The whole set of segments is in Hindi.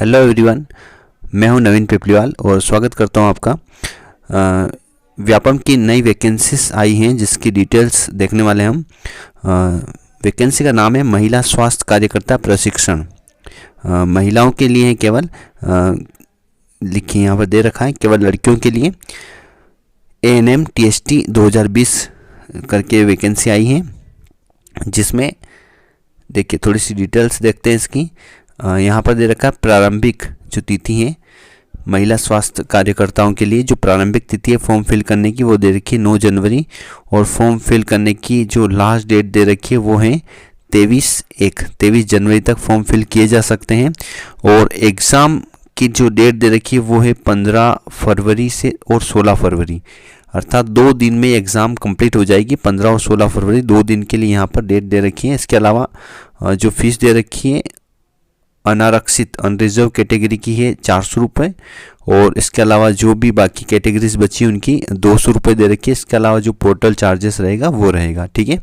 हेलो एवरीवन, मैं हूं नवीन पिपलीवाल और स्वागत करता हूं आपका। व्यापम की नई वैकेंसीज आई हैं जिसकी डिटेल्स देखने वाले हैं हम। वैकेंसी का नाम है महिला स्वास्थ्य कार्यकर्ता प्रशिक्षण। महिलाओं के लिए है केवल, लिखिए यहाँ पर दे रखा है केवल लड़कियों के लिए। ANM TST 2020 करके वैकेंसी आई है, जिसमें देखिए थोड़ी सी डिटेल्स देखते हैं इसकी। यहाँ पर दे रखा है प्रारंभिक जो तिथि है महिला स्वास्थ्य कार्यकर्ताओं के लिए, जो प्रारंभिक तिथि है फॉर्म फिल करने की वो दे रखी है 9 जनवरी, और फॉर्म फिल करने की जो लास्ट डेट दे रखी है वो है 23 जनवरी तक फॉर्म फिल किए जा सकते हैं। और एग्ज़ाम की जो डेट दे रखी है वो है 15 फरवरी से और 16 फरवरी, अर्थात 2 दिन में एग्ज़ाम कंप्लीट हो जाएगी। 15 और 16 फरवरी 2 दिन के लिए यहाँ पर डेट दे रखी है। इसके अलावा जो फीस दे रखी है अनारक्षित अनरिजर्व कैटेगरी की है 400 रुपये, और इसके अलावा जो भी बाकी कैटेगरीज बची उनकी 200 रुपये दे रखी है। इसके अलावा जो पोर्टल चार्जेस रहेगा वो रहेगा, ठीक है।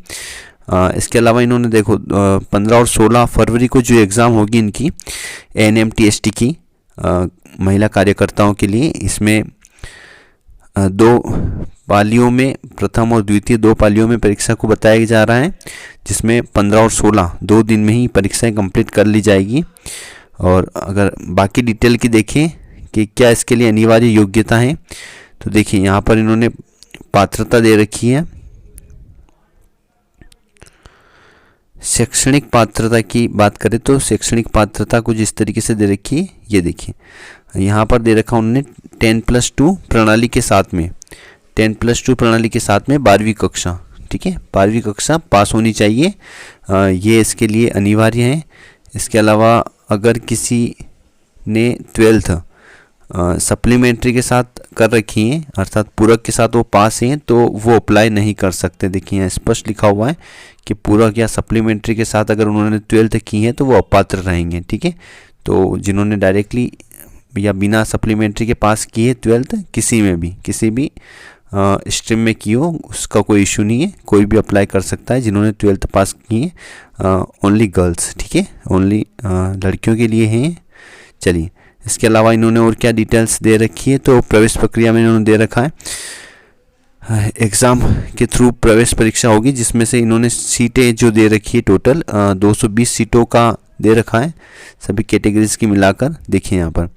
इसके अलावा इन्होंने देखो 15 और 16 फरवरी को जो एग्ज़ाम होगी इनकी ANM TST की महिला कार्यकर्ताओं के लिए, इसमें 2 पालियों में, प्रथम और द्वितीय 2 पालियों में परीक्षा को बताया जा रहा है, जिसमें 15 और 16 2 दिन में ही परीक्षाएं कंप्लीट कर ली जाएगी। और अगर बाकी डिटेल की देखें कि क्या इसके लिए अनिवार्य योग्यता है, तो देखिए यहाँ पर इन्होंने पात्रता दे रखी है। शैक्षणिक पात्रता की बात करें तो शैक्षणिक पात्रता कुछ इस तरीके से दे रखी है, ये देखिए यहाँ पर दे रखा उन्होंने 10+2 प्रणाली के साथ में, 10+2 प्रणाली के साथ में 12वीं कक्षा, ठीक है, 12वीं कक्षा पास होनी चाहिए, ये इसके लिए अनिवार्य है। इसके अलावा अगर किसी ने 12th सप्लीमेंट्री के साथ कर रखी है, अर्थात पूरक के साथ वो पास हैं, तो वो अप्लाई नहीं कर सकते। देखिए यहाँ स्पष्ट लिखा हुआ है कि पूरक या सप्लीमेंट्री के साथ अगर उन्होंने 12th की है तो वो अपात्र रहेंगे, ठीक है। तो जिन्होंने डायरेक्टली या बिना सप्लीमेंट्री के पास की है 12th, किसी भी स्ट्रीम में की हो, उसका कोई इशू नहीं है, कोई भी अप्लाई कर सकता है जिन्होंने 12th पास की है। ओनली गर्ल्स, ठीक है, ओनली लड़कियों के लिए हैं। चलिए, इसके अलावा इन्होंने और क्या डिटेल्स दे रखी है, तो प्रवेश प्रक्रिया में इन्होंने दे रखा है एग्ज़ाम के थ्रू प्रवेश परीक्षा होगी, जिसमें से इन्होंने सीटें जो दे रखी है टोटल 220 सीटों का दे रखा है, सभी कैटेगरीज की मिलाकर। देखिए यहाँ पर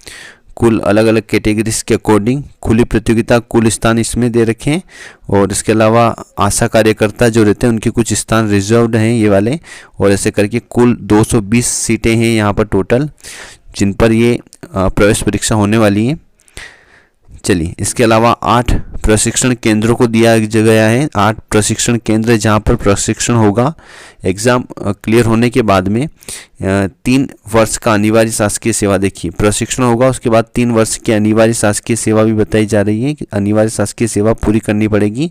कुल अलग अलग कैटेगरीज के अकॉर्डिंग खुली प्रतियोगिता कुल स्थान इसमें दे रखे हैं। और इसके अलावा आशा कार्यकर्ता जो रहते हैं उनके कुछ स्थान रिजर्व्ड हैं ये वाले, और ऐसे करके कुल 220 सीटें हैं यहाँ पर टोटल, जिन पर ये प्रवेश परीक्षा होने वाली है। चलिए, इसके अलावा 8 प्रशिक्षण केंद्रों को दिया गया है, 8 प्रशिक्षण केंद्र जहां पर प्रशिक्षण होगा। एग्ज़ाम क्लियर होने के बाद में 3 वर्ष का अनिवार्य शासकीय सेवा, देखिए प्रशिक्षण होगा उसके बाद 3 वर्ष की अनिवार्य शासकीय सेवा भी बताई जा रही है कि अनिवार्य शासकीय सेवा पूरी करनी पड़ेगी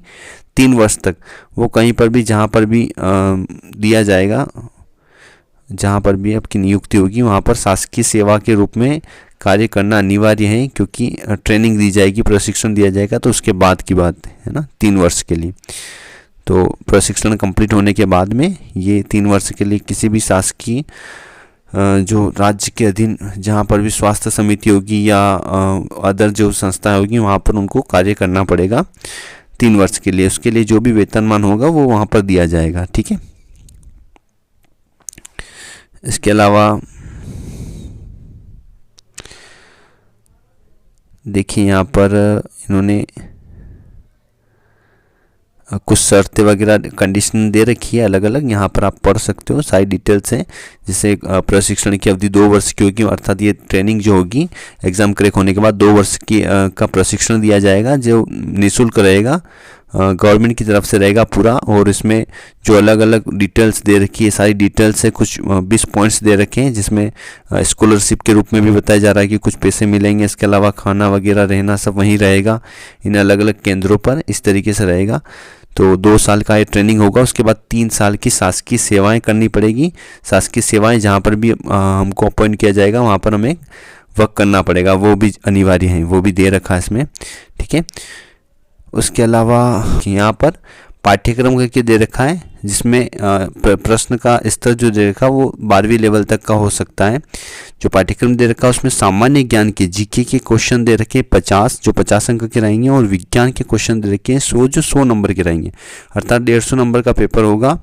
3 वर्ष तक। वो कहीं पर भी जहाँ पर भी दिया जाएगा, जहाँ पर भी आपकी नियुक्ति होगी वहाँ पर शासकीय सेवा के रूप में कार्य करना अनिवार्य है, क्योंकि ट्रेनिंग दी जाएगी, प्रशिक्षण दिया जाएगा, तो उसके बाद की बात है ना, 3 वर्ष के लिए। तो प्रशिक्षण कंप्लीट होने के बाद में ये 3 वर्ष के लिए किसी भी शासकीय जो राज्य के अधीन जहाँ पर भी स्वास्थ्य समिति होगी या अदर जो संस्था होगी वहाँ पर उनको कार्य करना पड़ेगा 3 वर्ष के लिए। उसके लिए जो भी वेतनमान होगा वो वहाँ पर दिया जाएगा, ठीक है। इसके अलावा देखिए यहाँ पर इन्होंने कुछ शर्तें वगैरह कंडीशन दे रखी है अलग अलग, यहाँ पर आप पढ़ सकते हो, सारी डिटेल्स हैं। जैसे प्रशिक्षण की अवधि 2 वर्ष की होगी, अर्थात ये ट्रेनिंग जो होगी एग्ज़ाम क्रैक होने के बाद 2 वर्ष की का प्रशिक्षण दिया जाएगा, जो निःशुल्क रहेगा, गवर्नमेंट की तरफ से रहेगा पूरा। और इसमें जो अलग अलग डिटेल्स दे रखी है, सारी डिटेल्स है, कुछ 20 पॉइंट्स दे रखे हैं, जिसमें स्कॉलरशिप के रूप में भी बताया जा रहा है कि कुछ पैसे मिलेंगे। इसके अलावा खाना वगैरह रहना सब वहीं रहेगा इन अलग अलग केंद्रों पर, इस तरीके से रहेगा। तो 2 साल का ये ट्रेनिंग होगा, उसके बाद 3 साल की शासकीय सेवाएं करनी पड़ेगी। शासकीय सेवाएं जहाँ पर भी हमको अपॉइंट किया जाएगा वहाँ पर हमें वर्क करना पड़ेगा, वो भी अनिवार्य है, वो भी दे रखा है इसमें, ठीक है। उसके अलावा यहाँ पर पाठ्यक्रम करके दे रखा है, जिसमें प्रश्न का स्तर जो दे रखा वो 12वीं लेवल तक का हो सकता है। जो पाठ्यक्रम दे रखा उसमें सामान्य ज्ञान के जीके के क्वेश्चन दे रखे 50, जो 50 अंक के रहेंगे, और विज्ञान के क्वेश्चन दे रखे हैं 100, जो 100 नंबर के रहेंगे। अर्थात 150 नंबर का पेपर होगा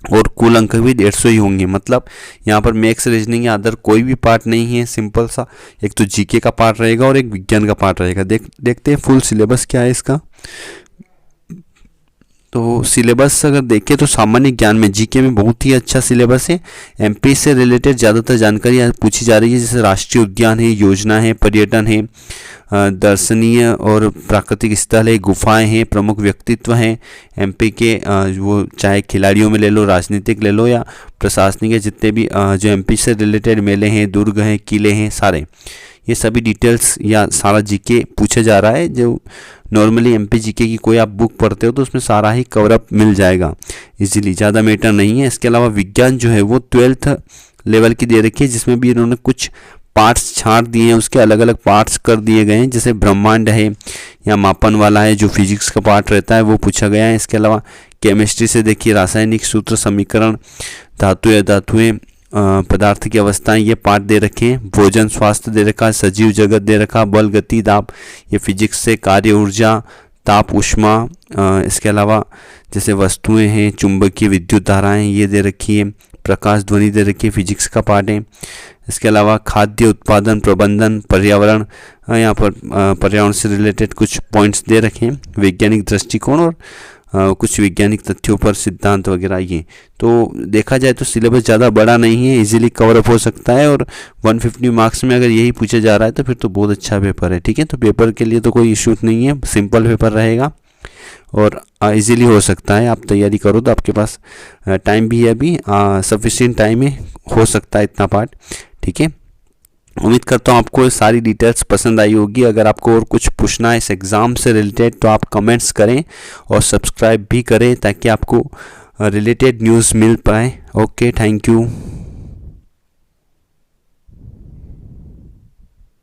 और कुल अंक भी 150 ही होंगे। मतलब यहाँ पर मैथ्स, रीजनिंग या अदर कोई भी पार्ट नहीं है, सिंपल सा एक तो जीके का पार्ट रहेगा और एक विज्ञान का पार्ट रहेगा। देखते हैं फुल सिलेबस क्या है इसका। तो सिलेबस अगर देखें तो सामान्य ज्ञान में जीके में बहुत ही अच्छा सिलेबस है। एमपी से रिलेटेड ज़्यादातर जानकारी पूछी जा रही है, जैसे राष्ट्रीय उद्यान है, योजना है, पर्यटन है, दर्शनीय और प्राकृतिक स्थल है, गुफाएं हैं, प्रमुख व्यक्तित्व हैं एमपी के, वो चाहे खिलाड़ियों में ले लो, राजनीतिक ले लो या प्रशासनिक है, जितने भी जो एमपी से रिलेटेड मेले हैं, दुर्ग हैं, किले हैं, सारे ये सभी डिटेल्स या सारा जीके पूछा जा रहा है। जो नॉर्मली एमपी जीके की कोई आप बुक पढ़ते हो तो उसमें सारा ही कवरअप मिल जाएगा इजीली, ज़्यादा मैटर नहीं है। इसके अलावा विज्ञान जो है वो 12th लेवल की दे रखी है, जिसमें भी इन्होंने कुछ पार्ट्स छांट दिए हैं, उसके अलग अलग पार्ट्स कर दिए गए हैं। जैसे ब्रह्मांड है या मापन वाला है, जो फिजिक्स का पार्ट रहता है वो पूछा गया है। इसके अलावा केमिस्ट्री से देखिए रासायनिक सूत्र, समीकरण, धातु या धातुएं, पदार्थ की अवस्थाएं, ये पार्ट दे रखे हैं। भोजन, स्वास्थ्य दे रखा है, सजीव जगत दे रखा, बल, गति, दाब, ये फिजिक्स से, कार्य, ऊर्जा, ताप, ऊष्मा, इसके अलावा जैसे वस्तुएं हैं, चुंबकीय, विद्युत धाराएं ये दे रखी है, प्रकाश, ध्वनि दे रखी है, फिजिक्स का पार्ट है। इसके अलावा खाद्य उत्पादन प्रबंधन, पर्यावरण, यहाँ पर पर्यावरण से रिलेटेड कुछ पॉइंट्स दे रखे हैं, वैज्ञानिक दृष्टिकोण और कुछ वैज्ञानिक तथ्यों पर सिद्धांत वगैरह। ये तो देखा जाए तो सिलेबस ज़्यादा बड़ा नहीं है, इजीली कवर अप हो सकता है, और 150 मार्क्स में अगर यही पूछा जा रहा है तो फिर तो बहुत अच्छा पेपर है। ठीक है, तो पेपर के लिए तो कोई इशू नहीं है, सिंपल पेपर रहेगा और इजीली हो सकता है। आप तैयारी करो तो आपके पास टाइम भी है, अभी सफिशिएंट टाइम है, हो सकता है इतना पार्ट। ठीक है, उम्मीद करता हूँ आपको सारी डिटेल्स पसंद आई होगी। अगर आपको और कुछ पूछना है इस एग्ज़ाम से रिलेटेड तो आप कमेंट्स करें और सब्सक्राइब भी करें ताकि आपको रिलेटेड न्यूज़ मिल पाए। Okay, thank you.